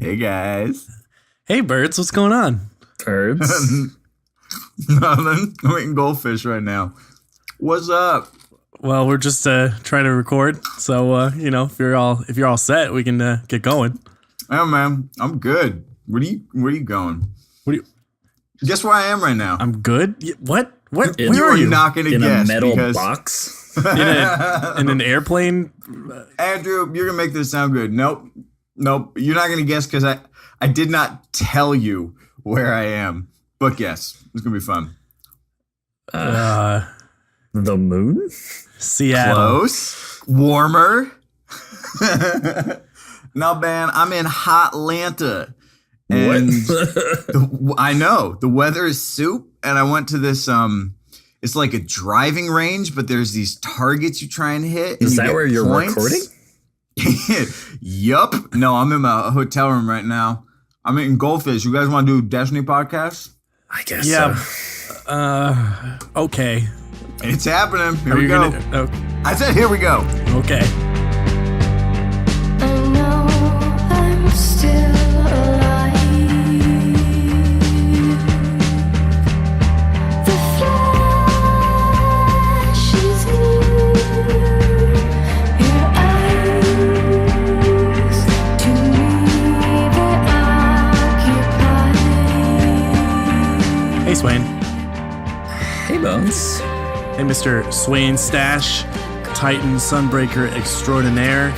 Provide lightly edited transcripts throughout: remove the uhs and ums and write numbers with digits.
Hey guys. Hey birds, what's going on? Birds? Nothing. I'm eating goldfish right now. What's up? Well, we're just trying to record, so if you're all set, we can get going. Oh man, I'm good. Where are you going? Guess where I am right now? I'm good. What? Where you are you? Not gonna in guess a metal box? In an airplane? Andrew, you're gonna make this sound good. Nope. You're not gonna guess because I did not tell you where I am. But guess. It's gonna be fun. The moon? Seattle. Close. Warmer. No, man, I'm in Hotlanta. And I know the weather is soup. And I went to this, it's like a driving range, but there's these targets you try and hit. Is that where you're recording? Yup. No, I'm in my hotel room right now. I'm eating goldfish. You guys want to do Destiny podcast? I guess so. Okay. It's happening. Here we go. I said here we go. Okay. I know I'm still alive. The flash is near. Your eyes to me they occupy. Hey, Swain. Hey, Bones. Hey, Mr. Swain Stash, Titan Sunbreaker Extraordinaire.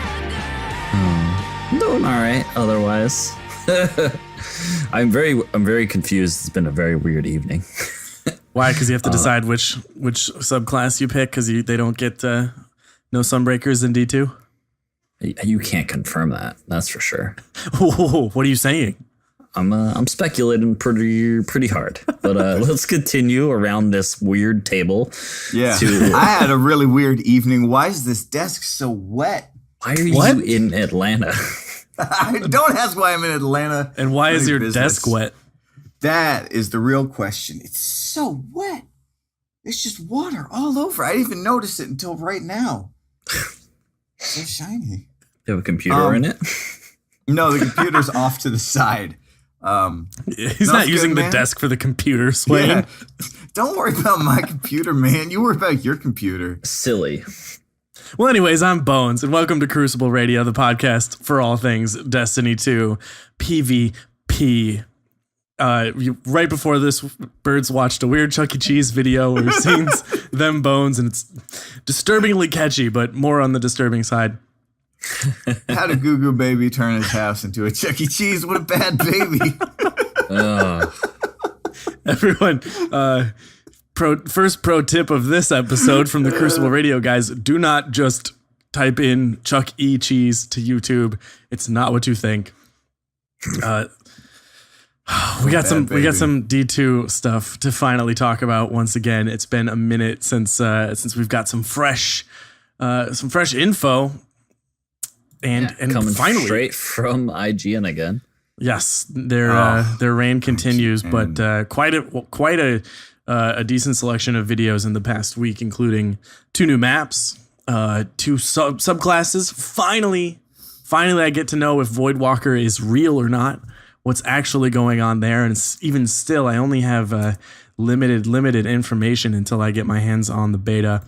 I'm doing all right. Otherwise, I'm very confused. It's been a very weird evening. Why? Because you have to decide which subclass you pick because they don't get no Sunbreakers in D2. You can't confirm that. That's for sure. Whoa, what are you saying? I'm speculating pretty hard, but let's continue around this weird table. Yeah, I had a really weird evening. Why is this desk so wet? Why are you in Atlanta? Don't ask why I'm in Atlanta. And why is your desk wet? That is the real question. It's so wet. There's just water all over. I didn't even notice it until right now. So shiny. You have a computer in it? No, the computer's off to the side. He's not using the desk for the computer, Swain. Yeah. Don't worry about my computer, man. You worry about your computer. Silly. Well, anyways, I'm Bones, and welcome to Crucible Radio, the podcast for all things Destiny 2 PvP. Right before this, Birds watched a weird Chuck E. Cheese video where he sings them bones, and it's disturbingly catchy, but more on the disturbing side. How did Goo Goo Baby turn his house into a Chuck E. Cheese? What a bad baby. Everyone, first pro tip of this episode from the Crucible Radio guys, do not just type in Chuck E. Cheese to YouTube. It's not what you think. We got some D2 stuff to finally talk about once again. It's been a minute since we've got some fresh info. And coming finally, straight from IGN again. Yes, their reign continues, but quite a decent selection of videos in the past week, including 2 new maps, 2 subclasses. Finally, I get to know if Voidwalker is real or not. What's actually going on there, and even still, I only have limited information until I get my hands on the beta,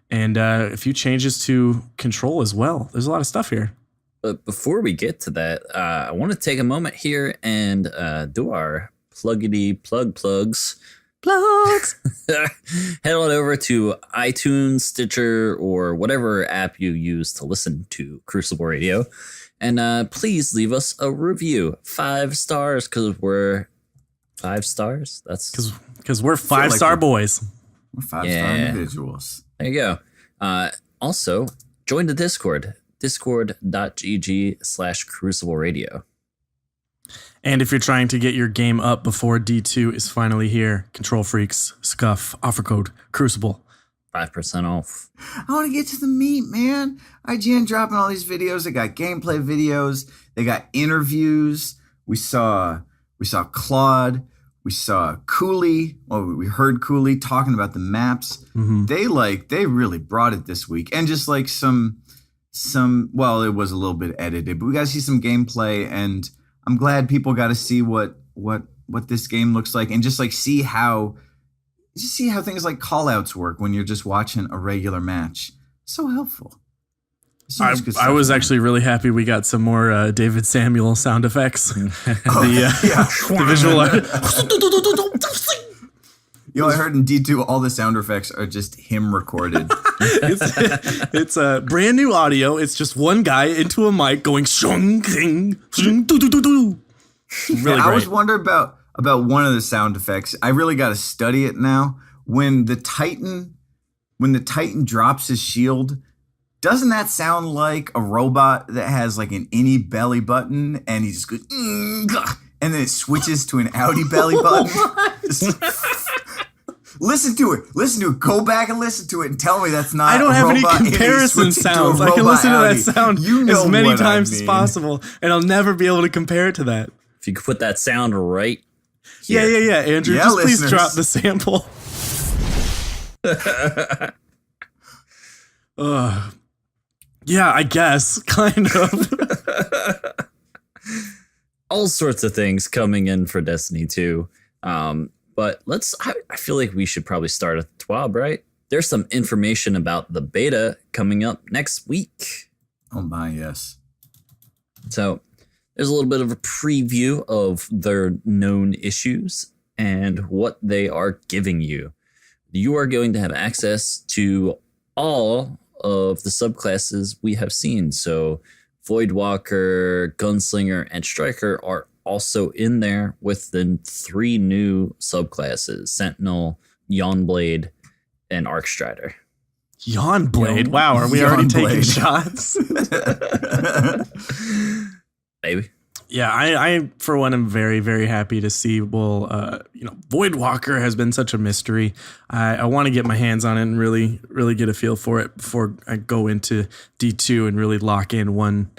and a few changes to control as well. There's a lot of stuff here. But before we get to that, I want to take a moment here and do our plugs. Head on over to iTunes, Stitcher, or whatever app you use to listen to Crucible Radio. And please leave us a review. 5 stars, because we're 5 stars. That's because we're 5-star boys. We're 5-star individuals. There you go. Also, join the Discord. Discord.gg/Crucible Radio. And if you're trying to get your game up before D2 is finally here, Control Freaks, Scuff, offer code Crucible. 5% off. I want to get to the meat, man. IGN dropping all these videos. They got gameplay videos. They got interviews. We saw Claude. We saw Cooley. Well, we heard Cooley talking about the maps. Mm-hmm. They really brought it this week. And just like some, well, it was a little bit edited, but we got to see some gameplay. And I'm glad people got to see what this game looks like, and just like see how things like callouts work when you're just watching a regular match. So helpful. So much good I stuff, was man. actually really happy we got some more David Samuel sound effects. The visual. I heard in D2 all the sound effects are just him recorded. It's a brand new audio. It's just one guy into a mic going shung king shung do do do do. Really I great. was wondering about one of the sound effects. I really got to study it now. When the Titan drops his shield, doesn't that sound like a robot that has like an innie belly button, and he just goes, and then it switches to an outie belly button? Listen to it. Go back and listen to it and tell me that's not. I don't a have any robot comparison switching to a sounds. I can robot listen to that outie. sound You know as many what I times as mean. possible, and I'll never be able to compare it to that. If you could put that sound right Yeah. Andrew, Yeah, just listeners. please drop the sample. Yeah, I guess, kind of. All sorts of things coming in for Destiny 2. But I feel like we should probably start at the TWAB, right? There's some information about the beta coming up next week. Oh my, yes. So there's a little bit of a preview of their known issues and what they are giving you. You are going to have access to all of the subclasses we have seen. So Voidwalker, Gunslinger, and Striker are also in there with the 3 new subclasses: Sentinel, Yawnblade, and Arcstrider. Yawn Blade. Wow, are we already taking Yawnblade. shots? Maybe. Yeah, I for one am very, very happy to see. Voidwalker has been such a mystery. I want to get my hands on it and really, really get a feel for it before I go into D2 and really lock in one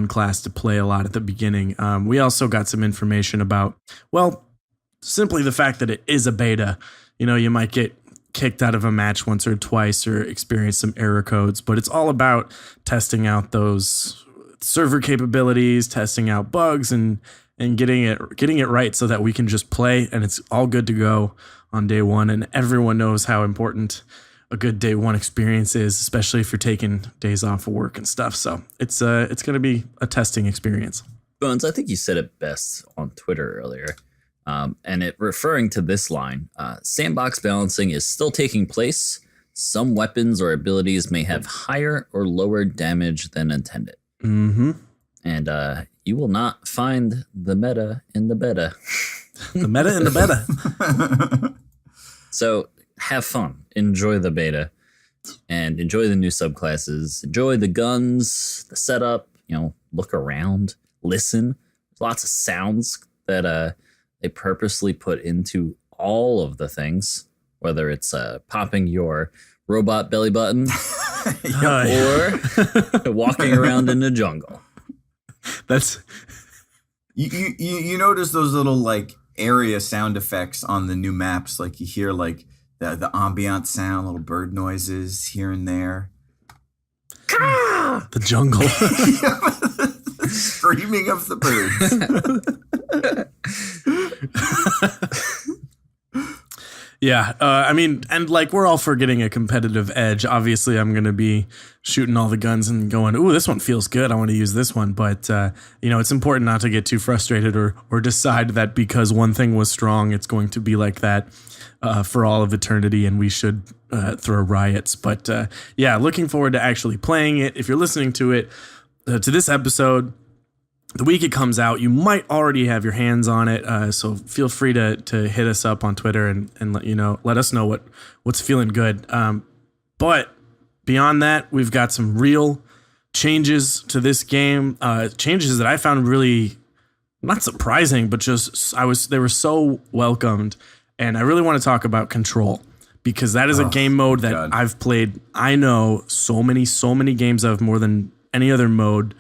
class to play a lot at the beginning. We also got some information about, simply the fact that it is a beta. You might get kicked out of a match once or twice or experience some error codes, but it's all about testing out those server capabilities, testing out bugs, and getting it right so that we can just play and it's all good to go on day one. And everyone knows how important a good day one experience is, especially if you're taking days off of work and stuff. So it's going to be a testing experience. Bones, I think you said it best on Twitter earlier. And it referring to this line, sandbox balancing is still taking place. Some weapons or abilities may have higher or lower damage than intended. Mm-hmm. And you will not find the meta in the beta. The meta in the beta. So have fun. Enjoy the beta. And enjoy the new subclasses. Enjoy the guns, the setup. Look around. Listen. There's lots of sounds that they purposely put into all of the things. Whether it's popping your robot belly button or walking around in the jungle. That's You notice those little like area sound effects on the new maps, like you hear like the ambient sound, little bird noises here and there. the jungle. Screaming of the birds. Yeah, and like we're all for getting a competitive edge. Obviously, I'm going to be shooting all the guns and going, "Ooh, this one feels good. I want to use this one." But it's important not to get too frustrated or decide that because one thing was strong, it's going to be like that for all of eternity, and we should throw riots. But looking forward to actually playing it. If you're listening to it to this episode, the week it comes out, you might already have your hands on it. So feel free to hit us up on Twitter and let us know what's feeling good. But beyond that, we've got some real changes to this game. Changes that I found really not surprising, but they were so welcomed. And I really want to talk about Control, because that is a game mode that God. I've played. I know so many games of, more than any other mode.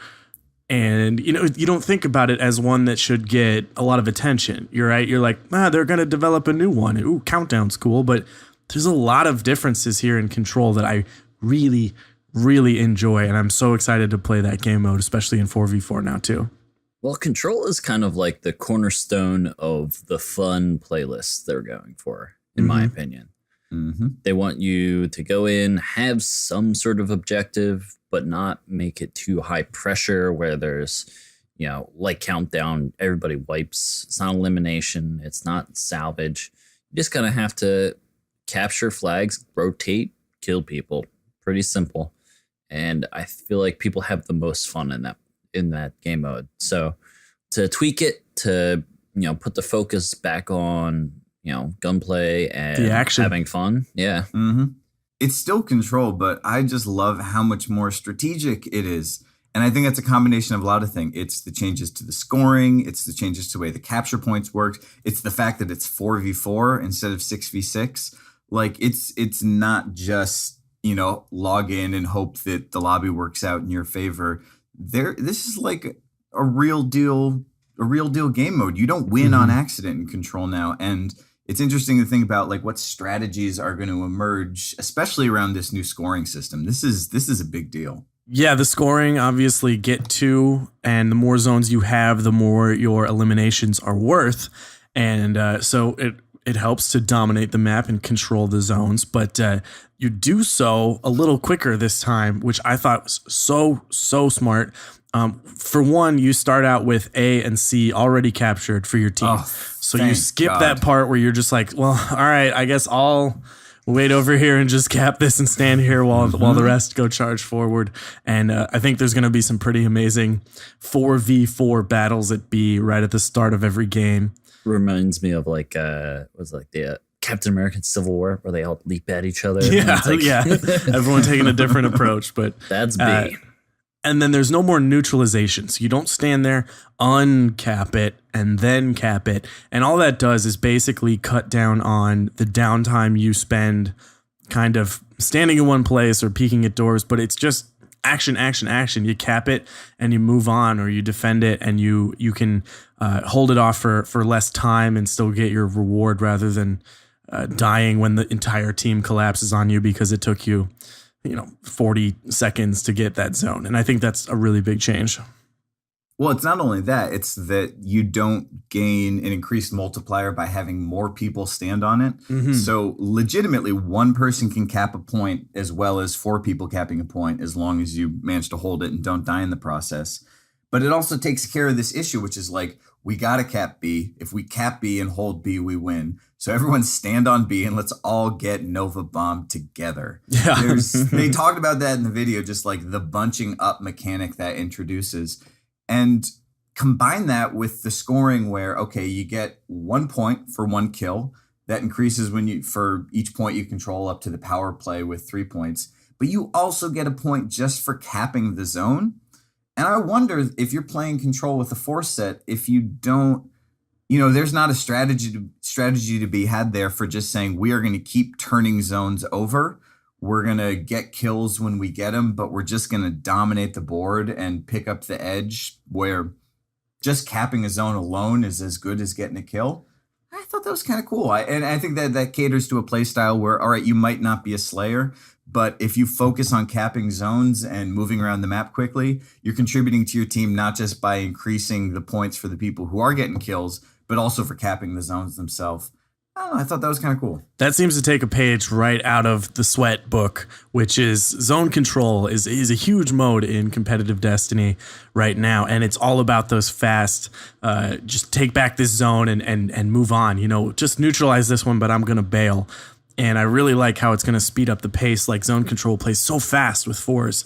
And, you don't think about it as one that should get a lot of attention. You're right. You're like, they're going to develop a new one. Ooh, Countdown's cool. But there's a lot of differences here in Control that I really, really enjoy. And I'm so excited to play that game mode, especially in 4v4 now, too. Well, Control is kind of like the cornerstone of the fun playlist they're going for, in my opinion. Mm-hmm. They want you to go in, have some sort of objective, but not make it too high pressure where there's, like Countdown, everybody wipes. It's not elimination. It's not salvage. You just kind of have to capture flags, rotate, kill people. Pretty simple. And I feel like people have the most fun in that game mode. So to tweak it, to put the focus back on gunplay and the action, having fun. Yeah. Mm-hmm. It's still Control, but I just love how much more strategic it is. And I think that's a combination of a lot of things. It's the changes to the scoring. It's the changes to the way the capture points work. It's the fact that it's 4v4 instead of 6v6. Like it's not just, log in and hope that the lobby works out in your favor. This is like a real deal game mode. You don't win on accident in Control now. And it's interesting to think about like what strategies are going to emerge, especially around this new scoring system. This is a big deal. Yeah, the scoring obviously get to, and the more zones you have, the more your eliminations are worth. And so it helps to dominate the map and control the zones, but you do so a little quicker this time, which I thought was so smart. For one, you start out with A and C already captured for your team. So you skip that part where you're just like, well, all right, I guess I'll wait over here and just cap this and stand here while the rest go charge forward. And I think there's going to be some pretty amazing 4v4 battles at B right at the start of every game. Reminds me of the Captain American Civil War where they all leap at each other. Yeah, everyone taking a different approach, but that's B. And then there's no more neutralization. So you don't stand there, uncap it, and then cap it. And all that does is basically cut down on the downtime you spend kind of standing in one place or peeking at doors, but it's just action. You cap it and you move on, or you defend it and you can hold it off for less time and still get your reward rather than dying when the entire team collapses on you because it took you 40 seconds to get that zone. And I think that's a really big change. Well, it's not only that, it's that you don't gain an increased multiplier by having more people stand on it. Mm-hmm. So legitimately, one person can cap a point as well as 4 people capping a point as long as you manage to hold it and don't die in the process. But it also takes care of this issue, which is like, we got to cap B. If we cap B and hold B, we win. So everyone stand on B and let's all get Nova bombed together. Yeah. They talked about that in the video, just like the bunching up mechanic that introduces. And combine that with the scoring where, okay, you get 1 point for 1 kill. That increases for each point you control up to the power play with 3 points. But you also get a point just for capping the zone. And I wonder if you're playing Control with a force set, if you don't, there's not a strategy to be had there for just saying we are going to keep turning zones over. We're going to get kills when we get them, but we're just going to dominate the board and pick up the edge where just capping a zone alone is as good as getting a kill. I thought that was kind of cool. And I think that caters to a play style where, all right, you might not be a Slayer, but if you focus on capping zones and moving around the map quickly, you're contributing to your team not just by increasing the points for the people who are getting kills, but also for capping the zones themselves. I don't know, I thought that was kind of cool. That seems to take a page right out of the Sweat book, which is zone control is a huge mode in competitive Destiny right now. And it's all about those fast, just take back this zone and move on. Just neutralize this one, but I'm going to bail. And I really like how it's going to speed up the pace. Like zone control plays so fast with 4s,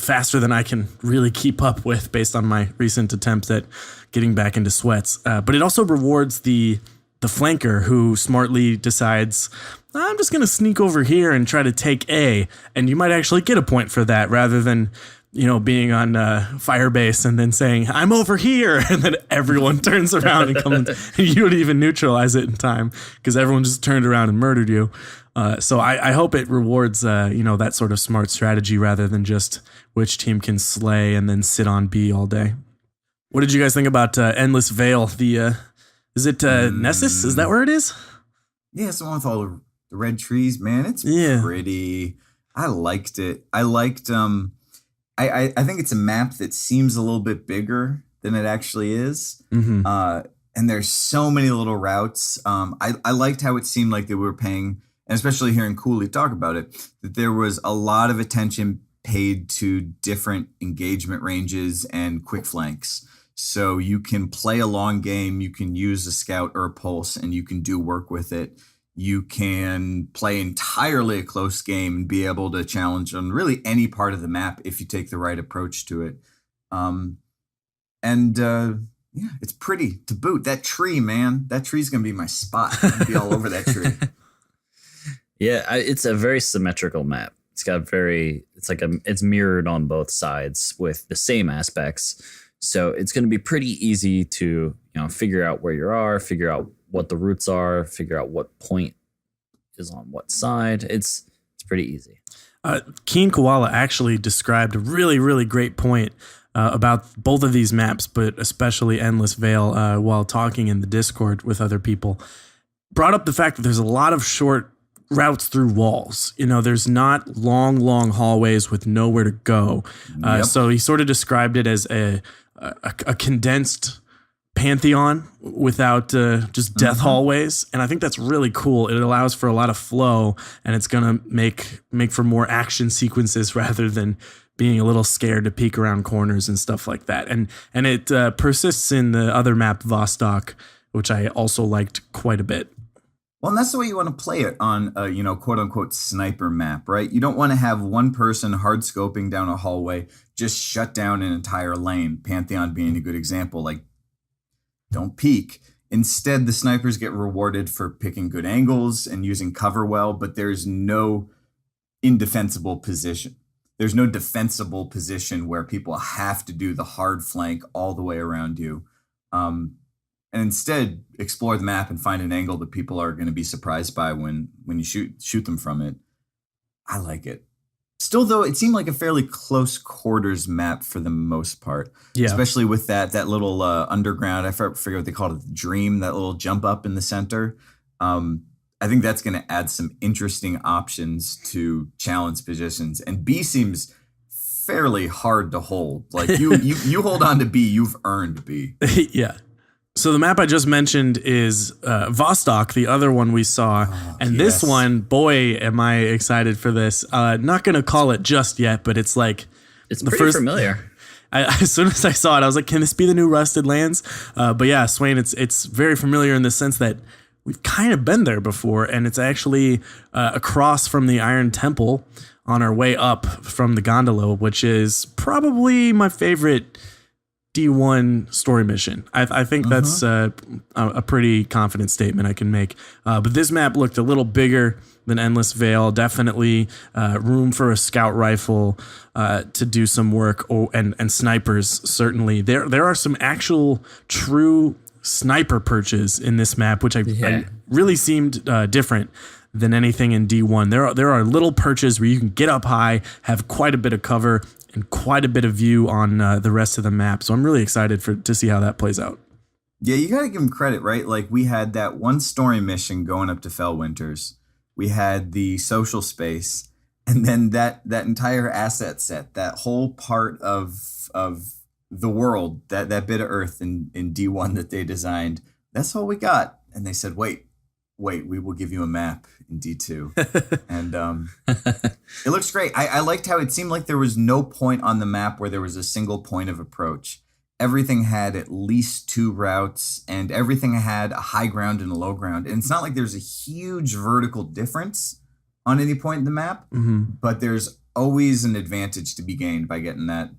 faster than I can really keep up with based on my recent attempts at getting back into Sweats. But it also rewards the flanker who smartly decides, I'm just going to sneak over here and try to take A. And you might actually get a point for that rather than, being on Firebase and then saying, I'm over here. And then everyone turns around and comes and you don't even neutralize it in time because everyone just turned around and murdered you. So I hope it rewards, that sort of smart strategy rather than just which team can slay and then sit on B all day. What did you guys think about Endless Veil? Is it Nessus? Is that where it is? Yeah, it's the one with all the red trees, man. It's pretty. I liked it. I liked I think it's a map that seems a little bit bigger than it actually is. And there's so many little routes. I liked how it seemed like they were paying, and especially hearing Cooley talk about it, that there was a lot of attention paid to different engagement ranges and quick flanks. So you can play a long game, you can use a scout or a pulse, and you can do work with it. You can play entirely a close game and be able to challenge on really any part of the map if you take the right approach to it. Yeah, it's pretty to boot. That tree, man, that tree's going to be my spot. I'm going to be all over that tree. Yeah, it's a very symmetrical map. It's mirrored on both sides with the same aspects. So it's going to be pretty easy to, figure out where you are, figure out what the routes are, figure out what point is on what side. It's pretty easy. Keen Koala actually described a really, really great point about both of these maps, but especially Endless Vale, while talking in the Discord with other people. Brought up the fact that there's a lot of short routes through walls. There's not long hallways with nowhere to go. So he sort of described it as a condensed Pantheon without just death hallways, and I think that's really cool. It allows for a lot of flow, and it's gonna make for more action sequences rather than being a little scared to peek around corners and stuff like that. And it persists in the other map, Vostok, which I also liked quite a bit. Well, and that's the way you want to play it on a, quote unquote sniper map, right? You don't want to have one person hard scoping down a hallway, just shut down an entire lane. Pantheon being a good example, like don't peek. Instead, the snipers get rewarded for picking good angles and using cover well, but there's no indefensible position. There's no defensible position where people have to do the hard flank all the way around you. And instead, explore the map and find an angle that people are going to be surprised by when you shoot them from it. I like it. Still, though, it seemed like a fairly close quarters map for the most part. Yeah. Especially with that little underground, I forget what they called it, Dream, that little jump up in the center. I think that's going to add some interesting options to challenge positions. And B seems fairly hard to hold. Like you hold on to B, you've earned B. Yeah. So the map I just mentioned is Vostok, the other one we saw. This one, boy, am I excited for this. Not going to call it just yet, but it's like... It's pretty familiar. As soon as I saw it, I was like, can this be the new Rusted Lands? But yeah, Swain, it's very familiar in the sense that we've kind of been there before, and it's actually across from the Iron Temple on our way up from the gondola, which is probably my favorite D1 story mission. I think that's a pretty confident statement I can make. But this map looked a little bigger than Endless Vale. Definitely room for a scout rifle to do some work, and snipers, certainly. There are some actual true sniper perches in this map, which I really seemed different than anything in D1. There are little perches where you can get up high, have quite a bit of cover, and quite a bit of view on the rest of the map. So I'm really excited to see how that plays out. Yeah, you got to give them credit, right? Like we had that one story mission going up to Fellwinters. We had the social space, and then that entire asset set, that whole part of the world, that bit of Earth in D1 that they designed. That's all we got. And they said, wait, we will give you a map in D2. And it looks great. I liked how it seemed like there was no point on the map where there was a single point of approach. Everything had at least two routes, and everything had a high ground and a low ground. And it's not like there's a huge vertical difference on any point in the map, but there's always an advantage to be gained by getting that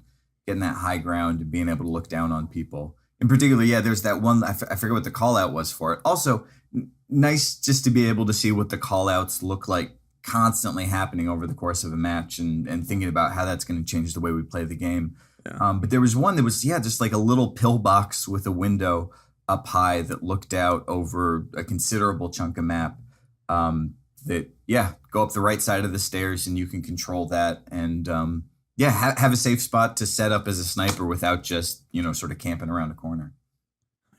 high ground and being able to look down on people. In particular, there's that one, I forget what the call out was for it. Also, nice just to be able to see what the call outs look like constantly happening over the course of a match, and thinking about how that's going to change the way we play the game. Yeah. But there was one that was, just like a little pillbox with a window up high that looked out over a considerable chunk of map. Go up the right side of the stairs and you can control that. And have a safe spot to set up as a sniper without just, sort of camping around a corner.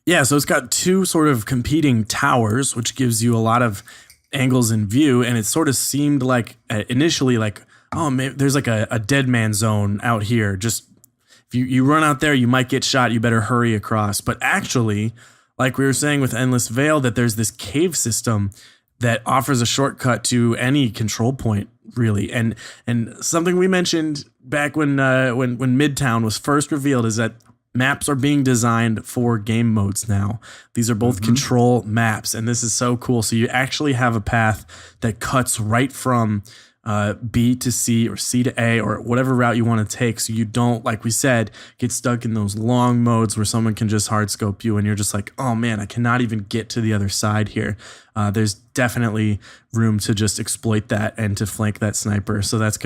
Yeah, so it's got two sort of competing towers, which gives you a lot of angles in view. And it sort of seemed like initially like, oh, maybe there's like a dead man zone out here. Just if you run out there, you might get shot. You better hurry across. But actually, like we were saying with Endless Vale, that there's this cave system that offers a shortcut to any control point, really. And something we mentioned back when Midtown was first revealed is that maps are being designed for game modes now. These are both control maps, and this is so cool. So you actually have a path that cuts right from B to C or C to A or whatever route you want to take. So you don't, like we said, get stuck in those long modes where someone can just hard scope you and you're just like, oh man, I cannot even get to the other side here. There's definitely room to just exploit that and to flank that sniper. So that's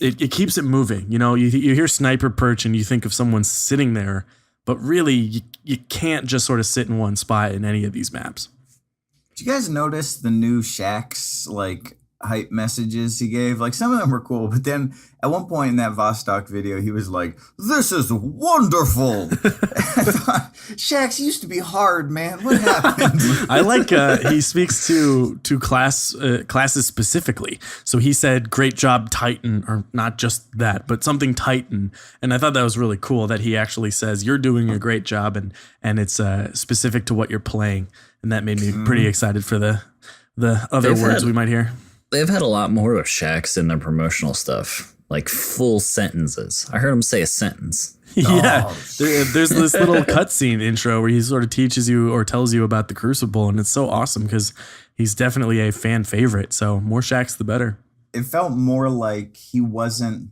it keeps it moving. You hear sniper perch and you think of someone sitting there, but really you can't just sort of sit in one spot in any of these maps. Did you guys notice the new Shaxx hype messages he gave? Some of them were cool, but then at one point in that Vostok video, he was like, "This is wonderful." I thought, Shaxx used to be hard, man. What happened? I like he speaks to classes specifically. So he said, "Great job, Titan," or not just that, but something Titan. And I thought that was really cool that he actually says, "You're doing a great job," and it's specific to what you're playing. And that made me pretty excited for the other words we might hear. They've had a lot more of Shaxx in their promotional stuff, like full sentences. I heard him say a sentence. Yeah, there's this little cutscene intro where he sort of teaches you or tells you about the Crucible, and it's so awesome because he's definitely a fan favorite. So more Shaxx, the better. It felt more like he wasn't,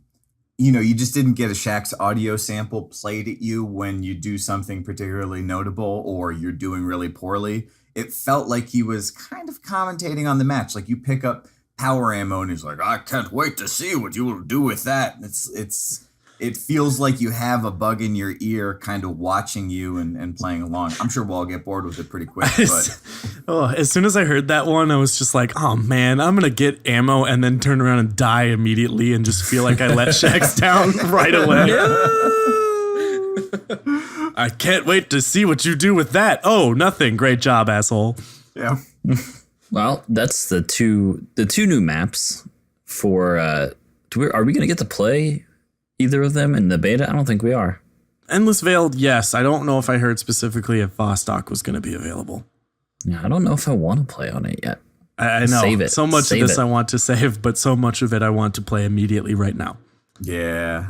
you just didn't get a Shaxx audio sample played at you when you do something particularly notable or you're doing really poorly. It felt like he was kind of commentating on the match. Like you pick up power ammo and he's like, "I can't wait to see what you will do with that." It feels like you have a bug in your ear kind of watching you and playing along. I'm sure we'll all get bored with it pretty quick. But as soon as I heard that one, I was just like, oh man, I'm going to get ammo and then turn around and die immediately and just feel like I let Shaxx down right away. I can't wait to see what you do with that. Oh, nothing. Great job, asshole. Yeah. Well, that's the two new maps for. Are we going to get to play either of them in the beta? I don't think we are. Endless Vale, yes. I don't know if I heard specifically if Vostok was going to be available. Yeah, I don't know if I want to play on it yet. I know. Save it. So much Save of this it. I want to save, but so much of it I want to play immediately right now. Yeah,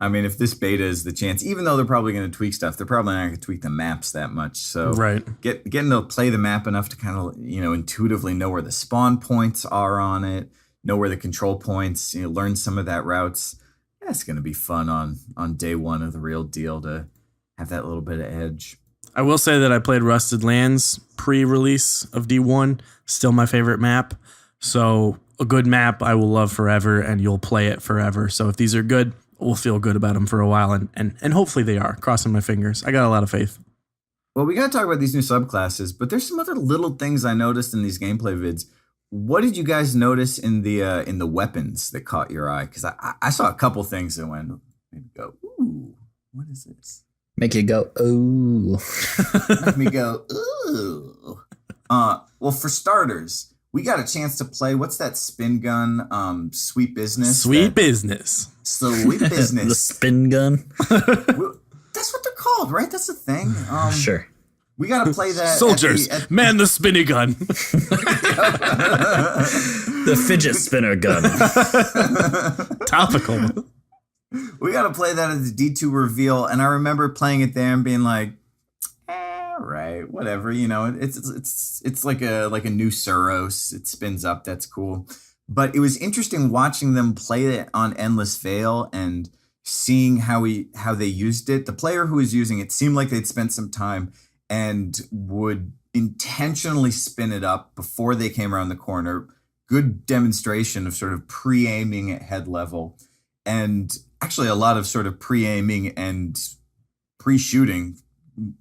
if this beta is the chance, even though they're probably going to tweak stuff, they're probably not going to tweak the maps that much. So right. Getting to play the map enough to kind of, intuitively know where the spawn points are on it, know where the control points, learn some of that routes. That's going to be fun on day one of the real deal to have that little bit of edge. I will say that I played Rusted Lands pre-release of D1, still my favorite map. So a good map I will love forever, and you'll play it forever. So if these are good, we'll feel good about them for a while, and hopefully they are. Crossing my fingers. I got a lot of faith. Well, we got to talk about these new subclasses, but there's some other little things I noticed in these gameplay vids. What did you guys notice in the weapons that caught your eye? Because I saw a couple things that went, maybe go, ooh, what is this? Make you go, ooh. Make me go, ooh. Well, for starters, we got a chance to play, what's that spin gun? Sweet Business. Sweet Business. The spin gun. That's what they're called, right? That's the thing. Sure. We got to play that. Soldiers, man the spinny gun. The fidget spinner gun. Topical. We got to play that at the D2 reveal, and I remember playing it there and being like, right, whatever, it's like a new Suros. It spins up. That's cool. But it was interesting watching them play it on Endless Vale and seeing how they used it. The player who was using it seemed like they'd spent some time and would intentionally spin it up before they came around the corner. Good demonstration of sort of pre-aiming at head level, and actually a lot of sort of pre-aiming and pre-shooting,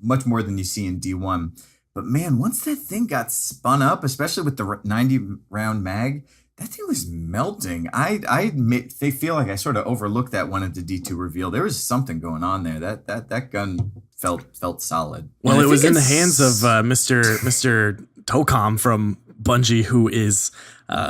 much more than you see in D1. But man, once that thing got spun up, especially with the 90 round mag, that thing was melting. I admit, they feel like I sort of overlooked that one at the D2 reveal. There was something going on there. That gun felt solid. Well, it was in the hands of Mr. Tocom from Bungie, who is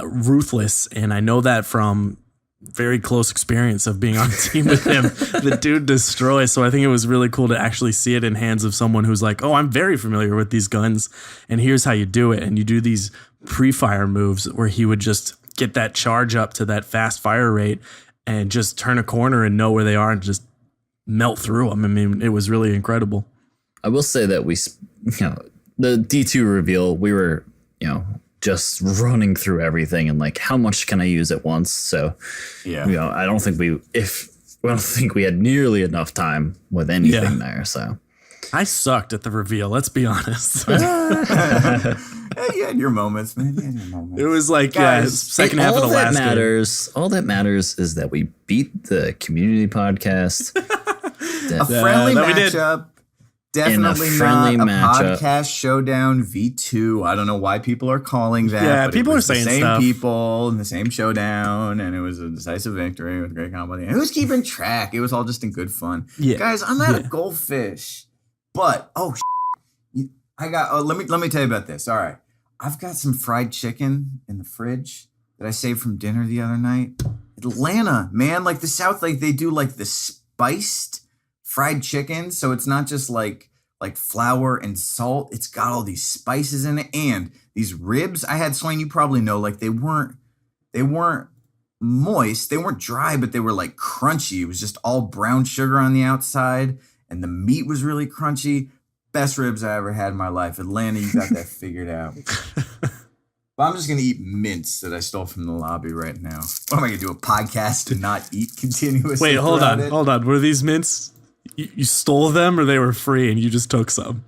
ruthless, and I know that from very close experience of being on a team with him. The dude destroys. So I think it was really cool to actually see it in hands of someone who's like, oh, I'm very familiar with these guns, and here's how you do it. And you do these pre-fire moves where he would just get that charge up to that fast fire rate and just turn a corner and know where they are and just melt through them. I mean, it was really incredible. I will say that the D2 reveal, we were, just running through everything and like, how much can I use at once? So, I don't think we had nearly enough time with anything there. So I sucked at the reveal. Let's be honest. You had your moments, man. You had your moments. It was like, second half of the last game. All that matters is that we beat the community podcast. A friendly matchup. Definitely not a matchup. podcast showdown V2. I don't know why people are calling that. Yeah, but people it are was saying the same stuff. people in the same showdown, and it was a decisive victory with great comedy. And who's keeping track? It was all just in good fun. Yeah. Guys, I'm not a goldfish, but I got. Let me tell you about this. All right, I've got some fried chicken in the fridge that I saved from dinner the other night. Atlanta, man, like the South, like they do like the spiced fried chicken, so it's not just like flour and salt. It's got all these spices in it, and these ribs I had, Swain, you probably know, like they weren't moist, they weren't dry, but they were like crunchy. It was just all brown sugar on the outside, and the meat was really crunchy. Best ribs I ever had in my life. Atlanta, you got that figured out. Well, I'm just going to eat mince that I stole from the lobby right now. What am I going to do, a podcast to not eat continuously? Wait, hold on. Were these mints? You stole them or they were free and you just took some?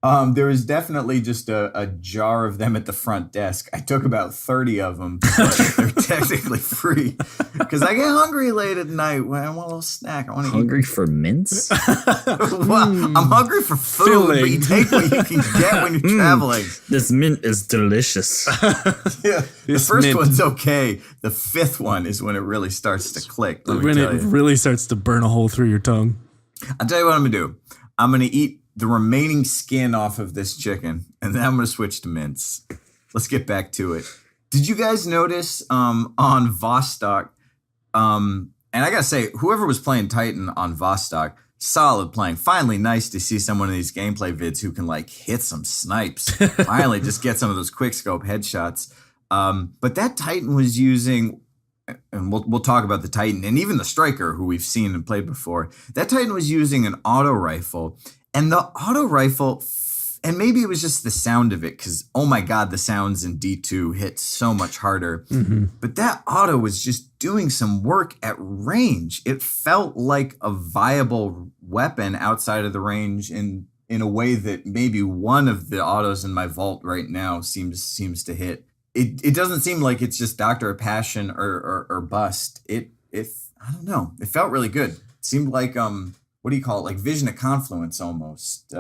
There was definitely just a jar of them at the front desk. I took about 30 of them, but they're technically free because I get hungry late at night when I want a little snack. I want to hungry for mints. Well, I'm hungry for food, but you take what you can get when you're traveling. This mint is delicious. Yeah, the first one's okay. The fifth one is when it really starts to click. When it really starts to burn a hole through your tongue. I'll tell you what I'm going to do. I'm going to eat the remaining skin off of this chicken, and then I'm going to switch to mince. Let's get back to it. Did you guys notice on Vostok, and I got to say, whoever was playing Titan on Vostok, solid playing. Finally, nice to see someone in these gameplay vids who can like hit some snipes. Finally, just get some of those quick scope headshots. But that Titan was using, and we'll talk about the Titan and even the Striker, who we've seen and played before. That Titan was using an auto rifle. And the auto rifle, and maybe it was just the sound of it, because, oh my God, the sounds in D2 hit so much harder. Mm-hmm. But that auto was just doing some work at range. It felt like a viable weapon outside of the range in a way that maybe one of the autos in my vault right now seems to hit. It doesn't seem like it's just Doctor of Passion or bust. It I don't know. It felt really good. It seemed like what do you call it? Like Vision of Confluence almost.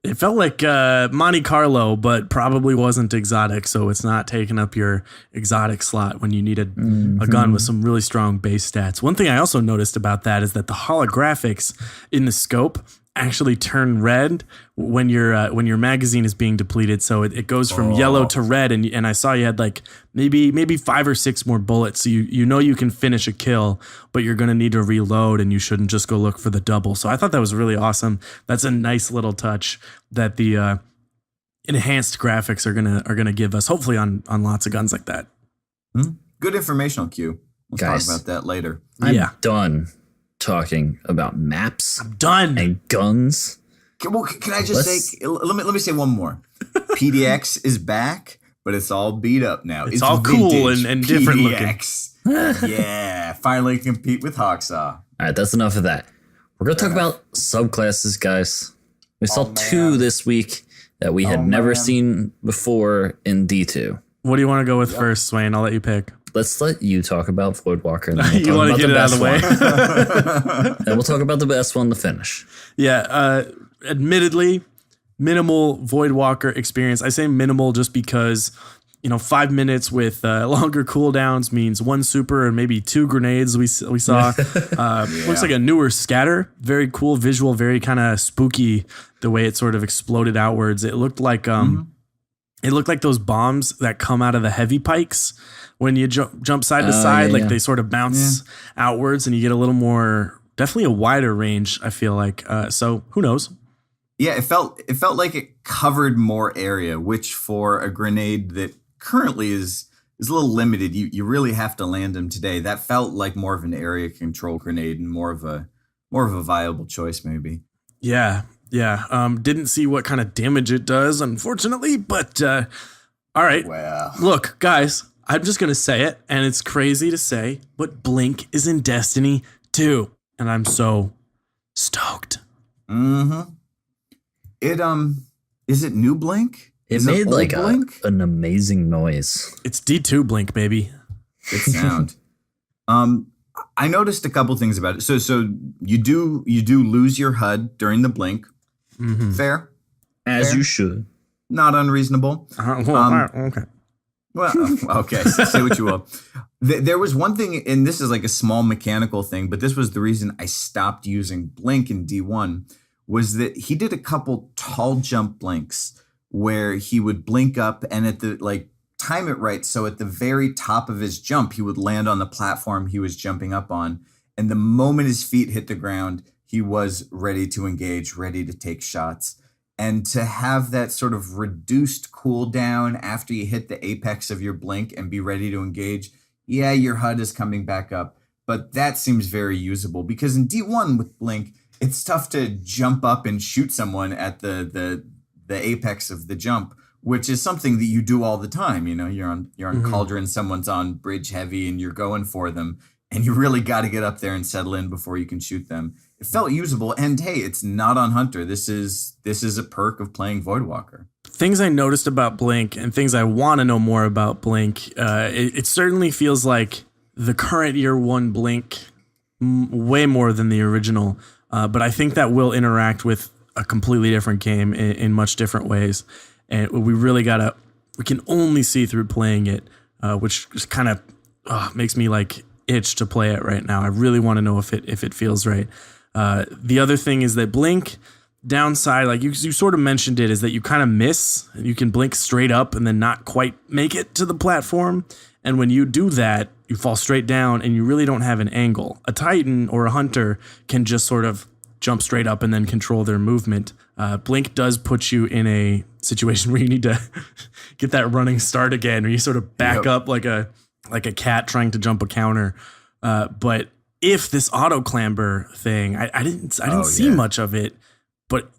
It felt like Monte Carlo, but probably wasn't exotic, so it's not taking up your exotic slot when you needed a gun with some really strong base stats. One thing I also noticed about that is that the holographics in the scope actually turn red when your magazine is being depleted. So it goes from yellow to red, and I saw you had like maybe 5 or 6 more bullets. So you know you can finish a kill, but you're gonna need to reload, and you shouldn't just go look for the double. So I thought that was really awesome. That's a nice little touch that the enhanced graphics are gonna give us, hopefully on lots of guns like that. Good informational cue. We'll talk about that later. I'm done talking about maps. I'm done. And guns. Can I just say? Let me say one more. PDX is back, but it's all beat up now. It's all cool and different PDX. Looking. Yeah, finally compete with Hawksaw. All right, that's enough of that. We're gonna talk about subclasses, guys. We saw 2 this week that we had never seen before in D2. What do you want to go with first, Swain? I'll let you pick. Let's let you talk about Voidwalker. And You want to get it out of the way? And we'll talk about the best one to finish. Yeah, admittedly, minimal Voidwalker experience. I say minimal just because, 5 minutes with longer cooldowns means 1 super and maybe 2 grenades we saw. Looks like a newer scatter. Very cool visual, very kind of spooky the way it sort of exploded outwards. It looked like those bombs that come out of the heavy pikes when you jump side to side, like they sort of bounce outwards, and you get a little more, definitely a wider range, I feel like. So who knows? Yeah, it felt like it covered more area, which for a grenade that currently is a little limited, you really have to land them today. That felt like more of an area control grenade and more of a viable choice, maybe. Yeah. Didn't see what kind of damage it does, unfortunately, but all right. Well, look, guys, I'm just gonna say it, and it's crazy to say, but Blink is in Destiny 2, and I'm so stoked. Mm-hmm. It is it new Blink? It made like an amazing noise. It's D2 Blink, baby. Good sound. I noticed a couple things about it. So you do lose your HUD during the blink. Mm-hmm. Fair, as you should. Not unreasonable. Okay. Well, okay. Say what you will. There was one thing, and this is like a small mechanical thing, but this was the reason I stopped using blink in D1. Was that he did a couple tall jump blinks where he would blink up and at the time it right. So at the very top of his jump, he would land on the platform he was jumping up on. And the moment his feet hit the ground, he was ready to engage, ready to take shots. And to have that sort of reduced cooldown after you hit the apex of your blink and be ready to engage. Yeah, your HUD is coming back up, but that seems very usable because in D1 with blink, it's tough to jump up and shoot someone at the apex of the jump, which is something that you do all the time. You know, you're on Cauldron, someone's on bridge heavy, and you're going for them, and you really got to get up there and settle in before you can shoot them. It felt usable, and hey, it's not on Hunter. This is a perk of playing Voidwalker. Things I noticed about Blink and things I want to know more about Blink. It certainly feels like the current year one Blink way more than the original. But I think that will interact with a completely different game in much different ways. And we really we can only see through playing it, which just kind of makes me like itch to play it right now. I really want to know if it feels right. The other thing is that Blink downside, like you sort of mentioned it, is that you kind of miss. You can blink straight up and then not quite make it to the platform. And when you do that, you fall straight down and you really don't have an angle. A Titan or a Hunter can just sort of jump straight up and then control their movement. Blink does put you in a situation where you need to get that running start again, where you sort of back up like a cat trying to jump a counter. But if this auto clamber thing, I didn't see much of it, but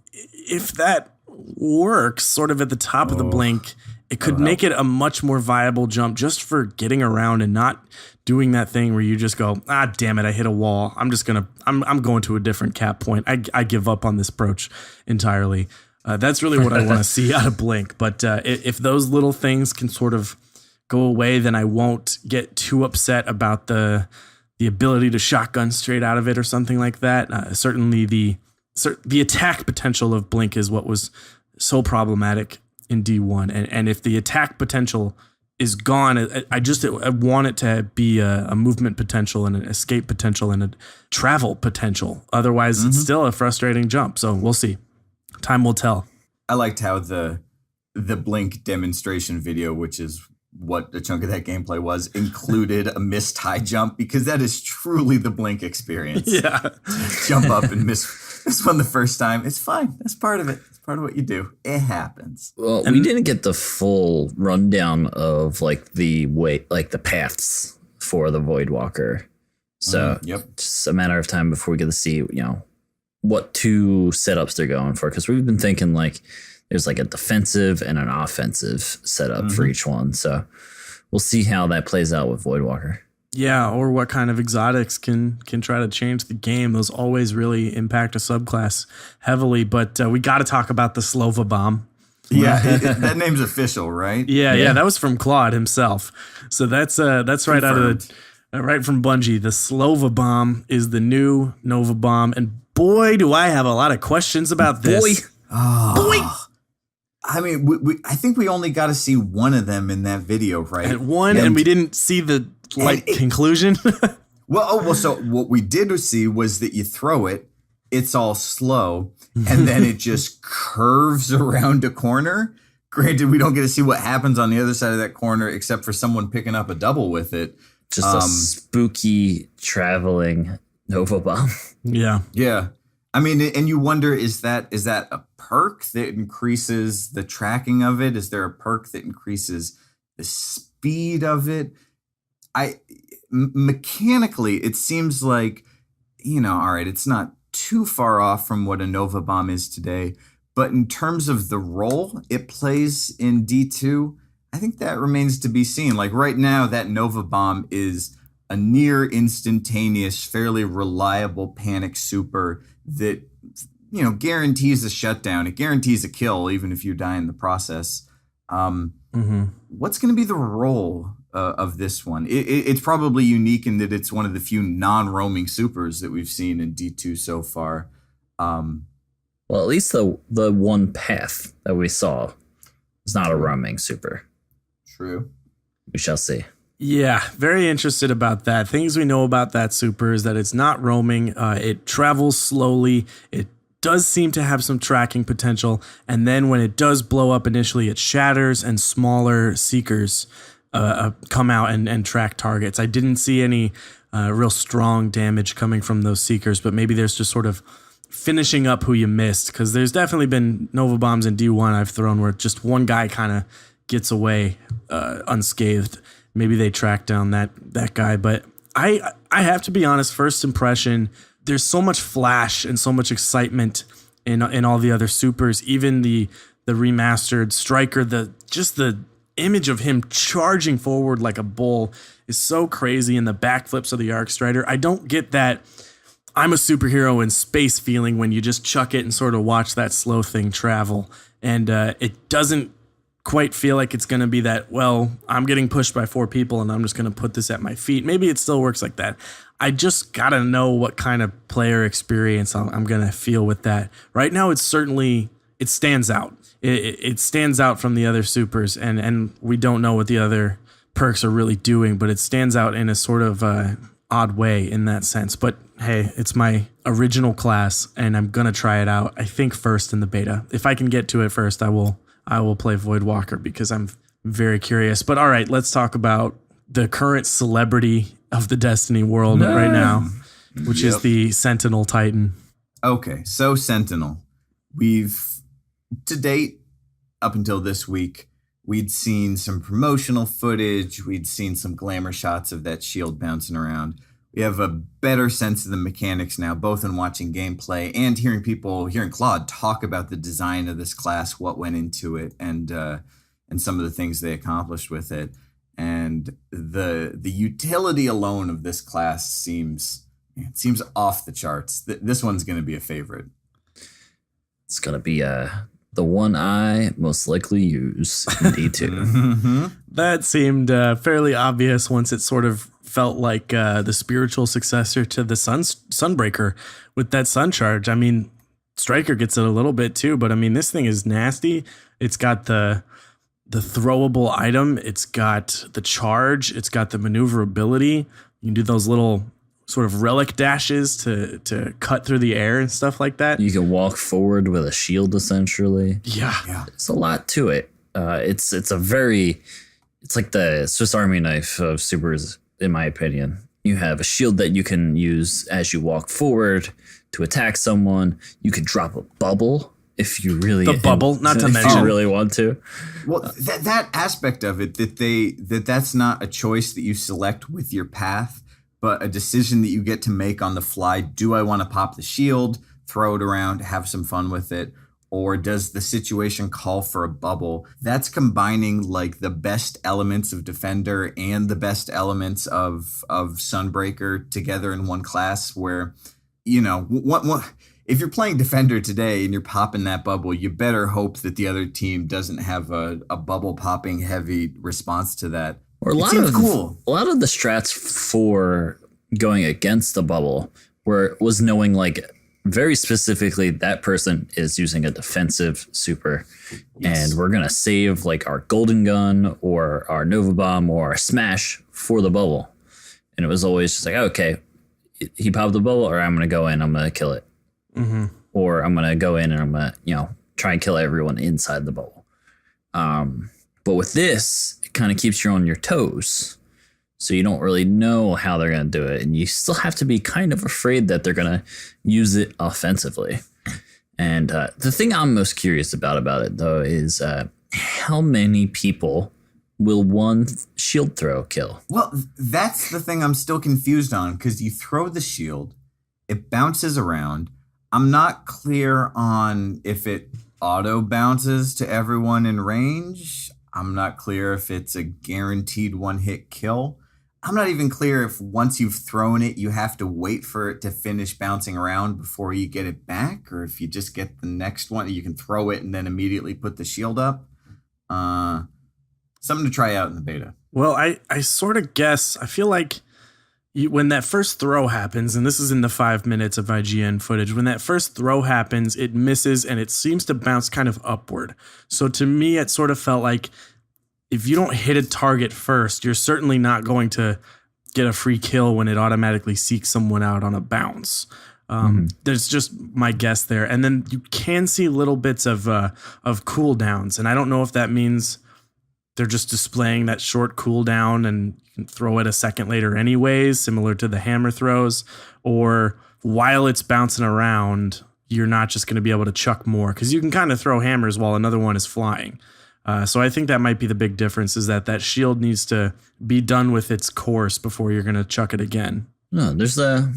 if that works sort of at the top of the blink, it could make it a much more viable jump just for getting around and not doing that thing where you just go, damn it, I hit a wall. I'm going to a different cap point. I give up on this approach entirely. That's really what I want to see out of Blink. But if those little things can sort of go away, then I won't get too upset about the ability to shotgun straight out of it or something like that. Certainly the attack potential of Blink is what was so problematic in D1, and if the attack potential is gone, I want it to be a movement potential and an escape potential and a travel potential. Otherwise, it's still a frustrating jump. So we'll see. Time will tell. I liked how the Blink demonstration video, which is what a chunk of that gameplay was, included a missed high jump, because that is truly the Blink experience. Yeah, jump up and miss one the first time. It's fine. That's part of it. Part of what you do. It happens. Well, we didn't get the full rundown of the paths for the Voidwalker. So it's a matter of time before we get to see, what two setups they're going for. Because we've been thinking there's a defensive and an offensive setup for each one. So we'll see how that plays out with Voidwalker. Yeah, or what kind of exotics can try to change the game. Those always really impact a subclass heavily. But we got to talk about the Slova bomb. Yeah, that name's official, right? Yeah, that was from Claude himself. So that's right confirmed. Out of right from Bungie. The Slova bomb is the new Nova bomb, and boy, do I have a lot of questions about this. Boy. I mean, I think we only got to see one of them in that video, right? And we didn't see the conclusion. So what we did see was that you throw it, it's all slow, and then it just curves around a corner Granted, we don't get to see what happens on the other side of that corner except for someone picking up a double with it. Just a spooky traveling Nova Bomb. Yeah. Yeah. I mean, and you wonder, is that a perk that increases the tracking of it? Is there a perk that increases the speed of it? Mechanically, it seems like, all right, it's not too far off from what a Nova Bomb is today. But in terms of the role it plays in D2, I think that remains to be seen. Like right now, that Nova Bomb is a near instantaneous, fairly reliable panic super that, guarantees a shutdown. It guarantees a kill, even if you die in the process. What's going to be the role of this one? It's probably unique in that it's one of the few non-roaming supers that we've seen in D2 so far. Well, at least the one path that we saw is not a roaming super. True. We shall see. Yeah, very interested about that. Things we know about that super is that it's not roaming. It travels slowly. It does seem to have some tracking potential. And then when it does blow up initially, it shatters and smaller seekers come out and track targets. I didn't see any real strong damage coming from those seekers, but maybe there's just sort of finishing up who you missed, because there's definitely been Nova Bombs in D1 I've thrown where just one guy kind of gets away unscathed. Maybe they track down that guy. But I have to be honest, first impression, there's so much flash and so much excitement in all the other supers. Even the remastered Striker, the image of him charging forward like a bull is so crazy, and the backflips of the Arc Strider. I don't get that I'm a superhero in space feeling when you just chuck it and sort of watch that slow thing travel. And it doesn't quite feel like it's going to be that, well, I'm getting pushed by 4 people and I'm just going to put this at my feet. Maybe it still works like that. I just got to know what kind of player experience I'm going to feel with that. Right now, it stands out. It stands out from the other supers, and we don't know what the other perks are really doing, but it stands out in a sort of odd way in that sense. But hey, it's my original class and I'm gonna try it out, I think, first in the beta. If I can get to it first, I will play Voidwalker because I'm very curious. But all right, let's talk about the current celebrity of the Destiny world right now, which is the Sentinel Titan. Okay, so Sentinel. We've, to date, up until this week, we'd seen some promotional footage. We'd seen some glamour shots of that shield bouncing around. We have a better sense of the mechanics now, both in watching gameplay and hearing Claude talk about the design of this class, what went into it, and some of the things they accomplished with it. And the utility alone of this class seems off the charts. This one's going to be a favorite. It's going to be the one I most likely use in D2. That seemed fairly obvious once it sort of felt like the spiritual successor to the Sunbreaker with that sun charge. I mean, Striker gets it a little bit too, but I mean, this thing is nasty. It's got the throwable item. It's got the charge. It's got the maneuverability. You can do those little sort of relic dashes to cut through the air and stuff like that. You can walk forward with a shield, essentially. Yeah. It's a lot to it. It's like the Swiss Army knife of supers, in my opinion. You have a shield that you can use as you walk forward to attack someone. You can drop a bubble if you really really want to. Well, that aspect of it, that's not a choice that you select with your path, but a decision that you get to make on the fly. Do I want to pop the shield, throw it around, have some fun with it? Or does the situation call for a bubble? That's combining like the best elements of Defender and the best elements of Sunbreaker together in one class where, if you're playing Defender today and you're popping that bubble, you better hope that the other team doesn't have a bubble popping heavy response to that. Or a lot of the strats for going against the bubble was knowing like very specifically that person is using a defensive super, and we're gonna save like our golden gun or our Nova Bomb or our smash for the bubble. And it was always just like, okay, he popped the bubble, or I'm gonna go in, I'm gonna kill it, or I'm gonna go in and I'm gonna try and kill everyone inside the bubble. But with this, it kind of keeps you on your toes. So you don't really know how they're going to do it. And you still have to be kind of afraid that they're going to use it offensively. And the thing I'm most curious about it, though, is how many people will one shield throw kill? Well, that's the thing I'm still confused on, because you throw the shield, it bounces around. I'm not clear on if it auto bounces to everyone in range. I'm not clear if it's a guaranteed one-hit kill. I'm not even clear if once you've thrown it, you have to wait for it to finish bouncing around before you get it back, or if you just get the next one, you can throw it and then immediately put the shield up. Something to try out in the beta. Well, I sort of guess, I feel like when that first throw happens, and this is in the 5 minutes of IGN footage, when that first throw happens, it misses and it seems to bounce kind of upward. So to me, it sort of felt like if you don't hit a target first, you're certainly not going to get a free kill when it automatically seeks someone out on a bounce. There's just my guess there. And then you can see little bits of cooldowns. And I don't know if that means they're just displaying that short cooldown and you can throw it a second later anyways, similar to the hammer throws, or while it's bouncing around, you're not just going to be able to chuck more, because you can kind of throw hammers while another one is flying. So I think that might be the big difference, is that shield needs to be done with its course before you're going to chuck it again. No, there's a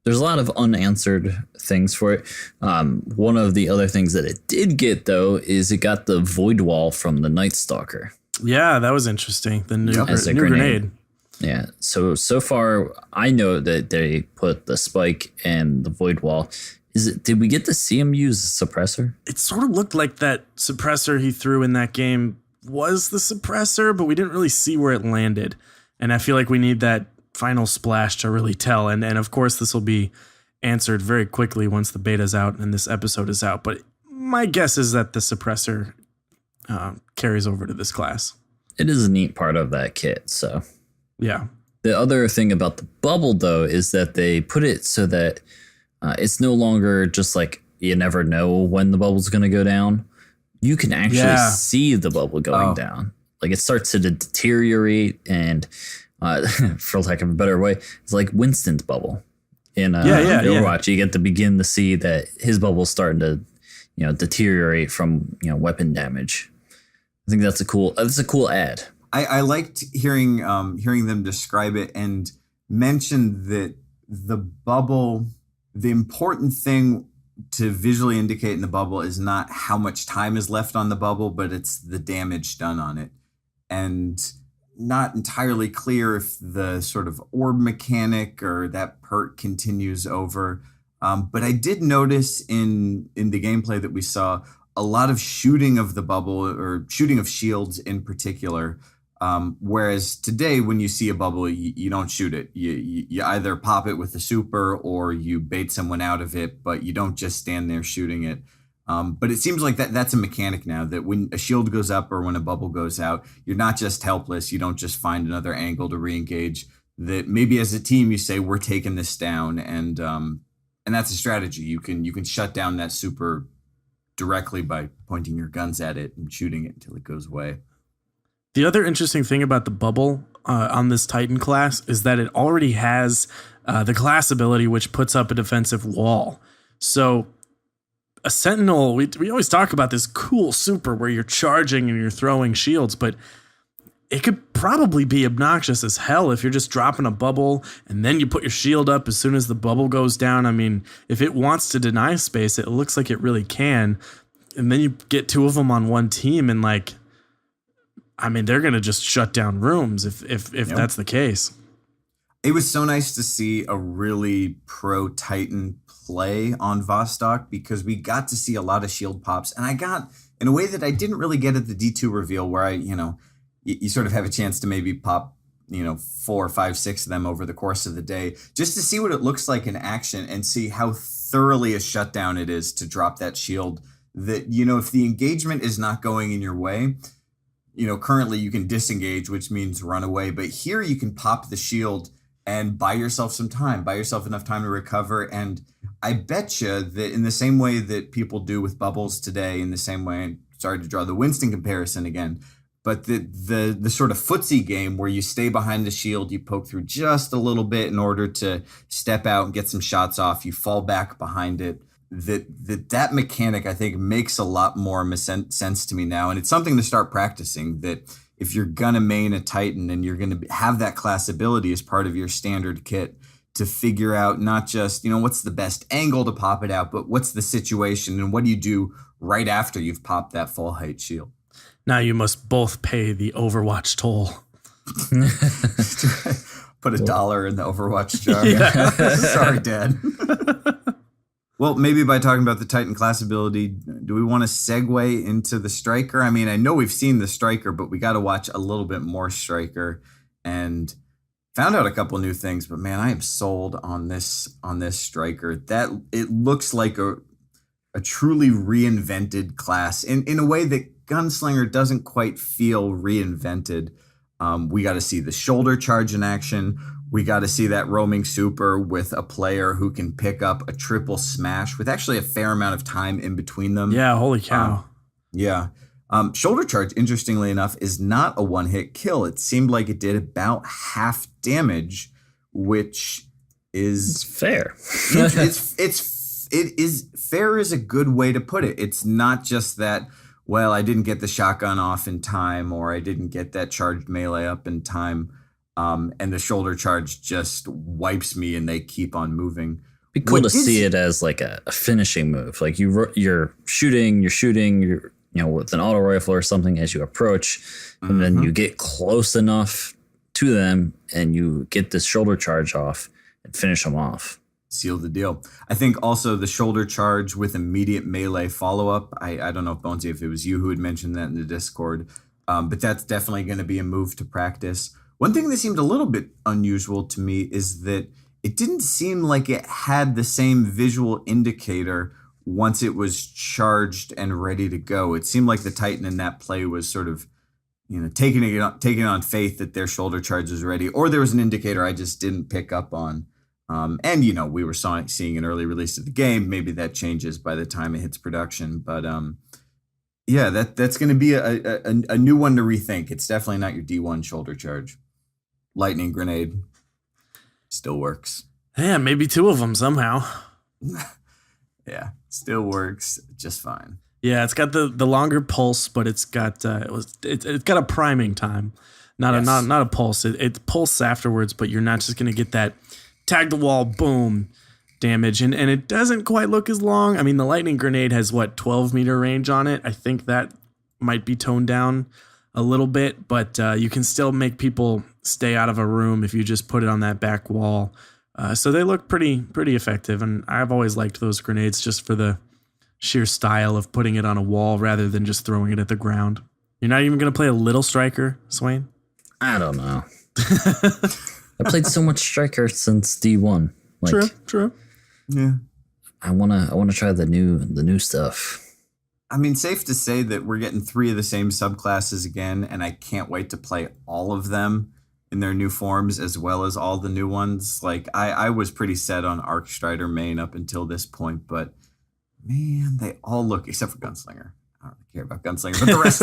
lot of unanswered things for it. One of the other things that it did get, though, is it got the void wall from the Night Stalker. Yeah, that was interesting. The new grenade. Yeah. So far, I know that they put the spike and the void wall. Did we get to see him use a suppressor? It sort of looked like that suppressor he threw in that game was the suppressor, but we didn't really see where it landed. And I feel like we need that final splash to really tell. And of course, this will be answered very quickly once the beta's out and this episode is out. But my guess is that the suppressor carries over to this class. It is a neat part of that kit. So yeah. The other thing about the bubble, though, is that they put it so that it's no longer just like you never know when the bubble's going to go down. You can actually see the bubble going down. Like it starts to deteriorate, and for lack of a better way, it's like Winston's bubble in Overwatch. You get to begin to see that his bubble's starting to, deteriorate from weapon damage. I think that's a cool ad. I liked hearing them describe it and mention that the bubble, the important thing to visually indicate in the bubble is not how much time is left on the bubble, but it's the damage done on it. And not entirely clear if the sort of orb mechanic or that perk continues over. But I did notice in the gameplay that we saw a lot of shooting of the bubble, or shooting of shields in particular. Whereas today, when you see a bubble, you don't shoot it. You either pop it with the super or you bait someone out of it, but you don't just stand there shooting it. But it seems like that's a mechanic now, that when a shield goes up or when a bubble goes out, you're not just helpless. You don't just find another angle to re-engage. That maybe as a team you say, we're taking this down, and that's a strategy. You can shut down that super directly by pointing your guns at it and shooting it until it goes away. The other interesting thing about the bubble on this Titan class is that it already has the class ability, which puts up a defensive wall. So a Sentinel, we always talk about this cool super where you're charging and you're throwing shields, but it could probably be obnoxious as hell if you're just dropping a bubble and then you put your shield up as soon as the bubble goes down. I mean, if it wants to deny space, it looks like it really can. And then you get two of them on one team and they're going to just shut down rooms if that's the case. It was so nice to see a really pro Titan play on Vostok, because we got to see a lot of shield pops. And I got, in a way that I didn't really get at the D2 reveal, where you sort of have a chance to maybe pop, 4, 5, 6 of them over the course of the day, just to see what it looks like in action and see how thoroughly a shutdown it is to drop that shield. That, if the engagement is not going in your way, currently you can disengage, which means run away. But here you can pop the shield and buy yourself some time, buy yourself enough time to recover. And I bet you that in the same way that people do with bubbles today, in the same way, sorry to draw the Winston comparison again, but the sort of footsie game where you stay behind the shield, you poke through just a little bit in order to step out and get some shots off, you fall back behind it. That mechanic, I think, makes a lot more sense to me now. And it's something to start practicing, that if you're going to main a Titan and you're going to have that class ability as part of your standard kit, to figure out not just, what's the best angle to pop it out, but what's the situation and what do you do right after you've popped that full height shield. Now you must both pay the Overwatch toll. Put $1 in the Overwatch jar. Sorry, Dad. Well, maybe by talking about the Titan class ability, do we want to segue into the Striker? I mean, I know we've seen the Striker, but we got to watch a little bit more Striker, and found out a couple new things. But man, I am sold on this Striker. That it looks like a truly reinvented class in a way that Gunslinger doesn't quite feel reinvented. We got to see the shoulder charge in action. We got to see that roaming super with a player who can pick up a triple smash with actually a fair amount of time in between them. Yeah, holy cow. Shoulder charge, interestingly enough, is not a one-hit kill. It seemed like it did about half damage, which is fair. It is fair is a good way to put it. It's not just that, well, I didn't get the shotgun off in time, or I didn't get that charged melee up in time, and the shoulder charge just wipes me and they keep on moving. Be cool to see it as like a finishing move. Like you're shooting, with an auto rifle or something as you approach, and then you get close enough to them and you get this shoulder charge off and finish them off. Seal the deal. I think also the shoulder charge with immediate melee follow-up. I don't know, Bonesy, if it was you who had mentioned that in the Discord, but that's definitely going to be a move to practice. One thing that seemed a little bit unusual to me is that it didn't seem like it had the same visual indicator once it was charged and ready to go. It seemed like the Titan in that play was sort of, taking it on faith that their shoulder charge was ready, or there was an indicator I just didn't pick up on. And we were seeing an early release of the game. Maybe that changes by the time it hits production. But that's going to be a new one to rethink. It's definitely not your D1 shoulder charge. Lightning grenade still works. Yeah, maybe two of them somehow. Yeah, still works just fine. Yeah, it's got the longer pulse, but it's got it's got a priming time, not a pulse. It pulses afterwards, but you're not just gonna get that tag the wall boom damage, and it doesn't quite look as long. I mean, the lightning grenade has 12 meter range on it. I think that might be toned down a little bit, but you can still make people stay out of a room if you just put it on that back wall. So they look pretty effective, and I've always liked those grenades just for the sheer style of putting it on a wall rather than just throwing it at the ground. You're not even going to play a little Striker, Swain? I don't know. I played so much Striker since D1. True. Yeah. I wanna try the new stuff. I mean, safe to say that we're getting 3 of the same subclasses again, and I can't wait to play all of them in their new forms as well as all the new ones. Like, I was pretty set on Arcstrider main up until this point, but man, they all look, except for Gunslinger. I don't really care about Gunslinger, but the rest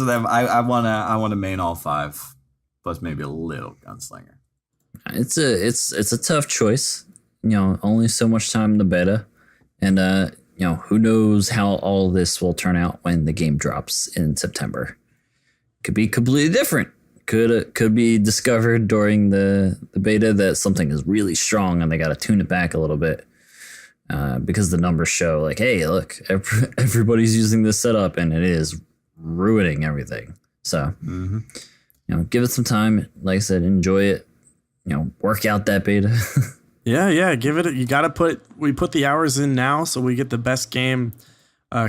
of them, I wanna main all 5, plus maybe a little Gunslinger. It's a tough choice. Only so much time in the beta, and who knows how all this will turn out when the game drops in September. Could be completely different. Could be discovered during the beta that something is really strong and they got to tune it back a little bit because the numbers show like, hey, look, everybody's using this setup and it is ruining everything. So, give it some time. Like I said, enjoy it. Work out that beta. Yeah, give it. You got to we put the hours in now, so we get the best game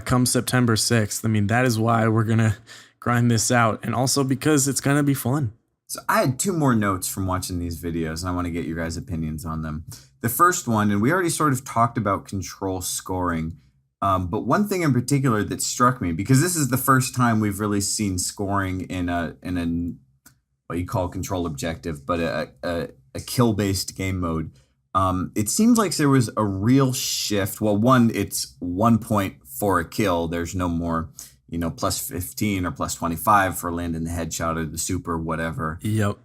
come September 6th. I mean, that is why we're gonna grind this out, and also because it's gonna be fun. So I had 2 more notes from watching these videos, and I want to get your guys' opinions on them. The first one, and we already sort of talked about control scoring, but one thing in particular that struck me, because this is the first time we've really seen scoring in a what you call control objective, but a kill-based game mode. It seems like there was a real shift. Well, one, it's 1 point for a kill. There's no more, plus 15 or plus 25 for landing the headshot or the super, whatever. Yep.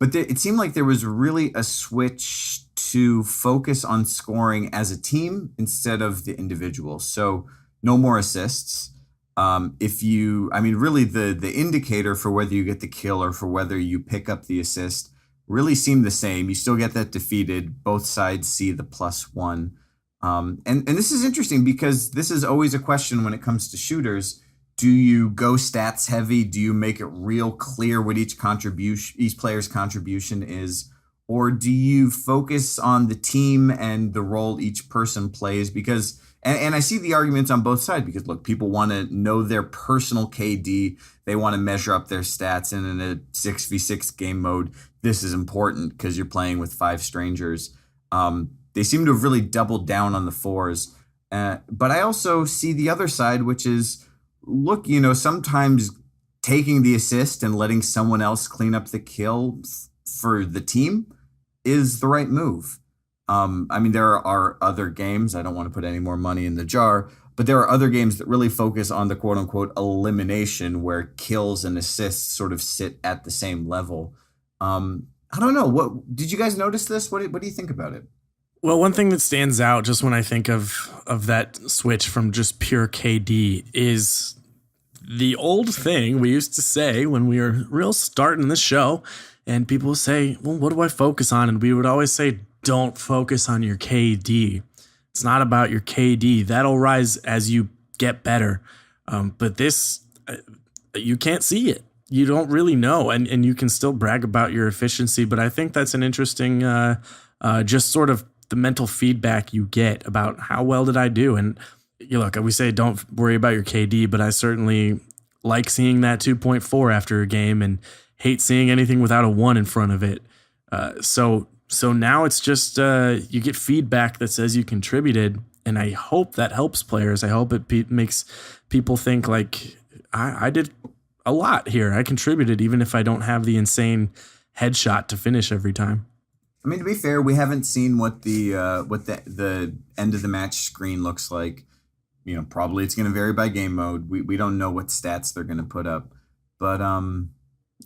But it seemed like there was really a switch to focus on scoring as a team instead of the individual. So no more assists. Really the indicator for whether you get the kill or for whether you pick up the assist really seemed the same. You still get that defeated. Both sides see the +1. And this is interesting because this is always a question when it comes to shooters. Do you go stats heavy? Do you make it real clear what each player's contribution is? Or do you focus on the team and the role each person plays? Because, and I see the arguments on both sides, because look, people want to know their personal KD. They want to measure up their stats. And in a 6v6 game mode, this is important because you're playing with 5 strangers. They seem to have really doubled down on the 4s. But I also see the other side, which is, look, sometimes taking the assist and letting someone else clean up the kill for the team is the right move. There are other games. I don't want to put any more money in the jar, but there are other games that really focus on the quote unquote elimination where kills and assists sort of sit at the same level. I don't know. What did you guys notice this? What do you think about it? Well, one thing that stands out just when I think of that switch from just pure KD is the old thing we used to say when we were real starting the show, and people would say, well, what do I focus on? And we would always say, don't focus on your KD. It's not about your KD. That'll rise as you get better. But this, you can't see it. You don't really know, and you can still brag about your efficiency. But I think that's an interesting, just sort of the mental feedback you get about how well did I do. And look, we say don't worry about your KD, but I certainly like seeing that 2.4 after a game and hate seeing anything without a 1 in front of it. So now it's just you get feedback that says you contributed, and I hope that helps players. I hope it makes people think like I did a lot here. I contributed even if I don't have the insane headshot to finish every time. To be fair, we haven't seen what the end of the match screen looks like. Probably it's going to vary by game mode. We don't know what stats they're going to put up, but I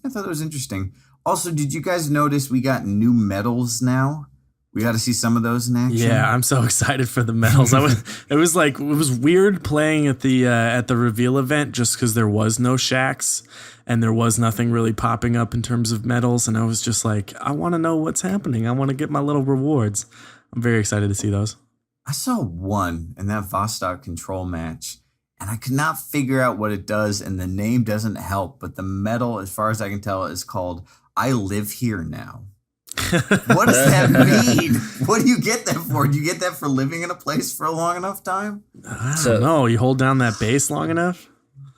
thought that was interesting. Also, did you guys notice we got new medals now? We got to see some of those in action. Yeah, I'm so excited for the medals. It was weird playing at the reveal event just because there was no Shaxx and there was nothing really popping up in terms of medals, and I was just like, I want to know what's happening. I want to get my little rewards. I'm very excited to see those. I saw one in that Vostok control match, and I could not figure out what it does, and the name doesn't help, but the medal, as far as I can tell, is called I Live Here Now. What does that mean? What do you get that for? Do you get that for living in a place for a long enough time? I don't know. You hold down that base long enough?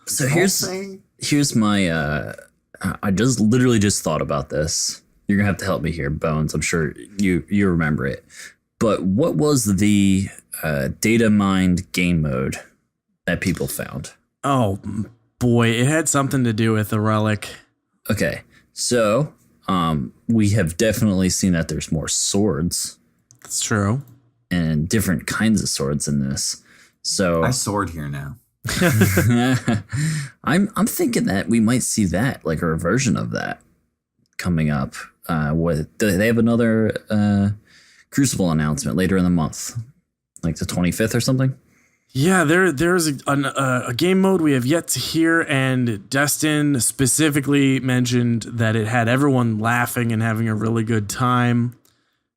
So here's my I literally just thought about this. You're gonna have to help me here, Bones. I'm sure you remember it. But what was the data mined game mode that people found? Oh boy, it had something to do with a relic. Okay, so we have definitely seen that there's more swords. That's true. And different kinds of swords in this. So I sword here now. I'm thinking that we might see that, like a version of that coming up. They have another Crucible announcement later in the month, like the 25th or something. Yeah, there's a game mode we have yet to hear, and Destin specifically mentioned that it had everyone laughing and having a really good time.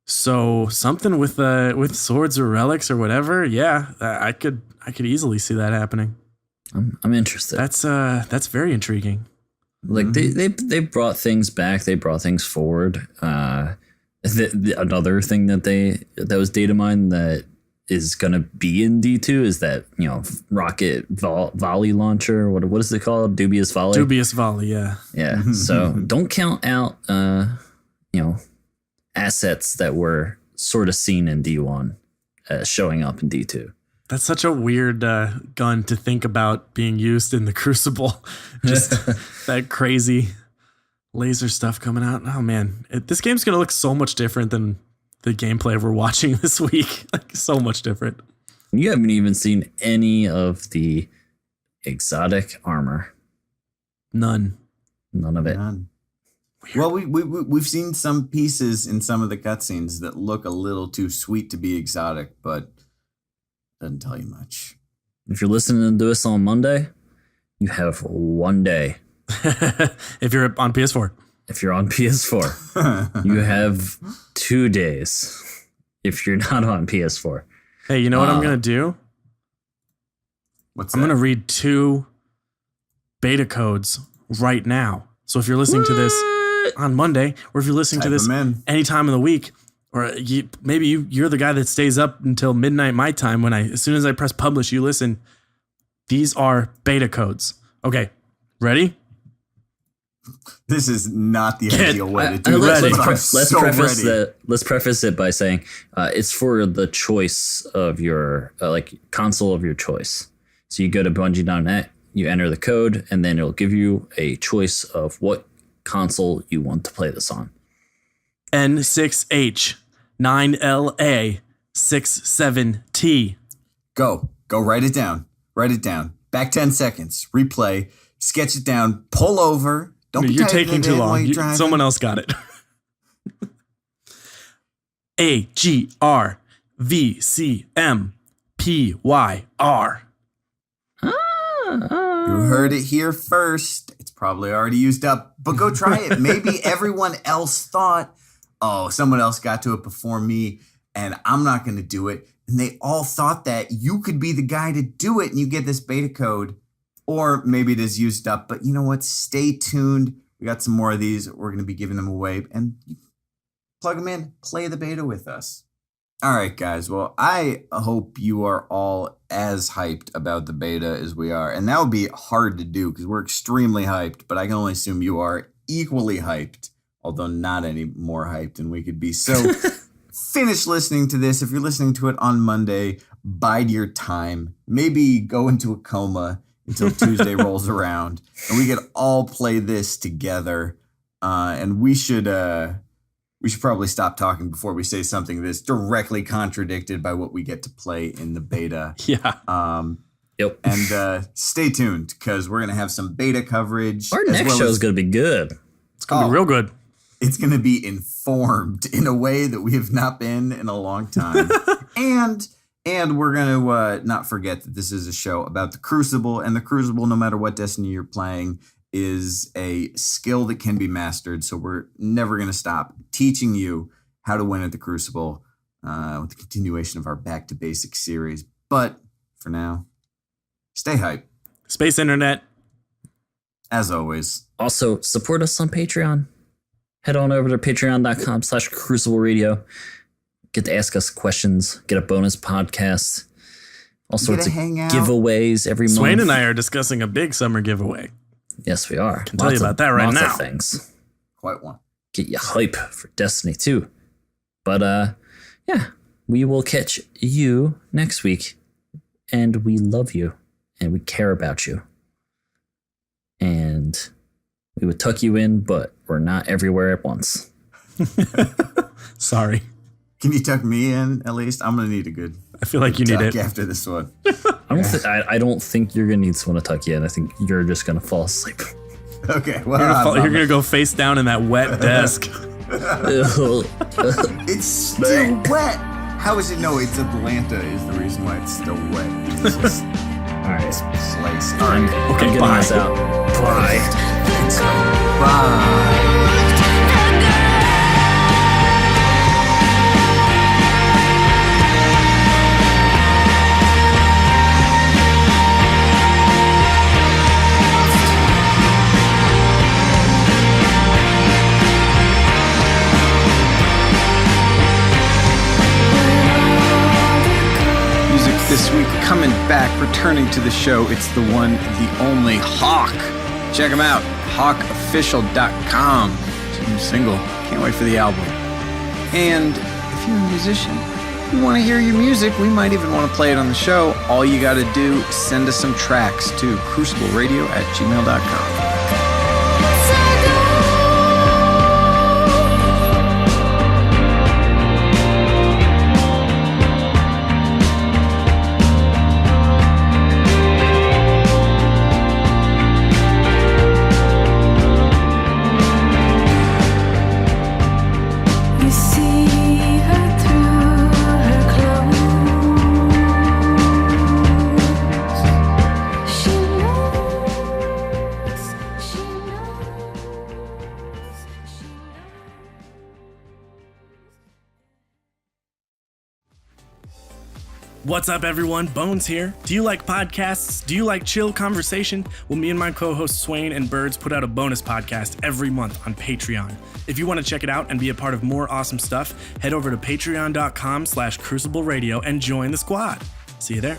So something with swords or relics or whatever. Yeah, I could easily see that happening. I'm interested. That's very intriguing. Like they brought things back. They brought things forward. Another thing that was data mined that is going to be in D2 is that, rocket volley launcher. What is it called? Dubious volley. Dubious volley. Yeah. Yeah. So don't count out, assets that were sort of seen in D1 showing up in D2. That's such a weird gun to think about being used in the Crucible. Just that crazy laser stuff coming out. Oh man, this game's gonna look so much different than the gameplay we're watching this week. Like so much different. You haven't even seen any of the exotic armor. None. None of it. None. Well, we've seen some pieces in some of the cutscenes that look a little too sweet to be exotic, but doesn't tell you much. If you're listening to this on Monday, you have 1 day. If you're on PS4. If you're on PS4, you have 2 days. If you're not on PS4. Hey, you know what I'm going to do? What's I'm that? going to read 2 beta codes right now. So if you're listening to this on Monday, or if you're listening to Type this 'em in. any time of the week, or maybe you're the guy that stays up until midnight my time when as soon as I press publish, you listen. These are beta codes. Okay, ready? This is not the ideal way to do let's, this. let's, but pre- I'm let's so preface ready. that. Let's preface it by saying it's for the choice of your console of your choice. So you go to Bungie.net, you enter the code, and then it'll give you a choice of what console you want to play this on. N6H 9LA 67T. Go write it down. Write it down. Back 10 seconds. Replay. Sketch it down. Pull over. Don't be You're typing taking it too in while long. you're driving. Someone else got it. AGRVCMPYR. You heard it here first. It's probably already used up, but go try it. Maybe everyone else thought, oh, someone else got to it before me, and I'm not going to do it. And they all thought that you could be the guy to do it, and you get this beta code. Or maybe it is used up, but you know what? Stay tuned. We got some more of these. We're going to be giving them away, and you plug them in, play the beta with us. All right, guys. Well, I hope you are all as hyped about the beta as we are. And that would be hard to do because we're extremely hyped, but I can only assume you are equally hyped, although not any more hyped than we could be. So finish listening to this. If you're listening to it on Monday, bide your time. Maybe go into a coma until Tuesday rolls around, and we could all play this together. And we should probably stop talking before we say something that's directly contradicted by what we get to play in the beta. Yeah. Yep. And stay tuned because we're gonna have some beta coverage. Our next show is going to be good. It's going to be real good. It's gonna be informed in a way that we have not been in a long time. And we're going to not forget that this is a show about the Crucible, and the Crucible, no matter what Destiny you're playing, is a skill that can be mastered. So we're never going to stop teaching you how to win at the Crucible with the continuation of our Back to Basics series. But for now, stay hyped. Space Internet. As always. Also, support us on Patreon. Head on over to patreon.com/Crucible Radio. Get to ask us questions, get a bonus podcast, all sorts of hang out. giveaways every month. Swain and I are discussing a big summer giveaway. Yes, we are. Can tell you about that right lots now. of things. Quite one. Get you hype for Destiny 2. But, yeah, we will catch you next week. And we love you. And we care about you. And we would tuck you in, but we're not everywhere at once. Sorry. Can you tuck me in at least? I'm going to need a good I feel like you need tuck it. after this one. I don't think you're going to need someone to tuck you in. I think you're just going to fall asleep. Okay, well, You're gonna go face down in that wet desk. it's still wet. How is it? No, it's Atlanta is the reason why it's still wet. It's just All right. this place. All I'm right, Okay, getting bye. this out. Bye. bye. Music this week coming back, returning to the show. It's the one, the only Hawk. Check him out, hawkofficial.com. It's a new single. Can't wait for the album. And if you're a musician, we want to hear your music. We might even want to play it on the show. All you got to do is send us some tracks to crucibleradio@gmail.com. What's up, everyone? Bones here. Do you like podcasts? Do you like chill conversation? Well, me and my co-hosts Swain and Birds put out a bonus podcast every month on Patreon. If you want to check it out and be a part of more awesome stuff, head over to patreon.com/Crucible Radio and join the squad. See you there.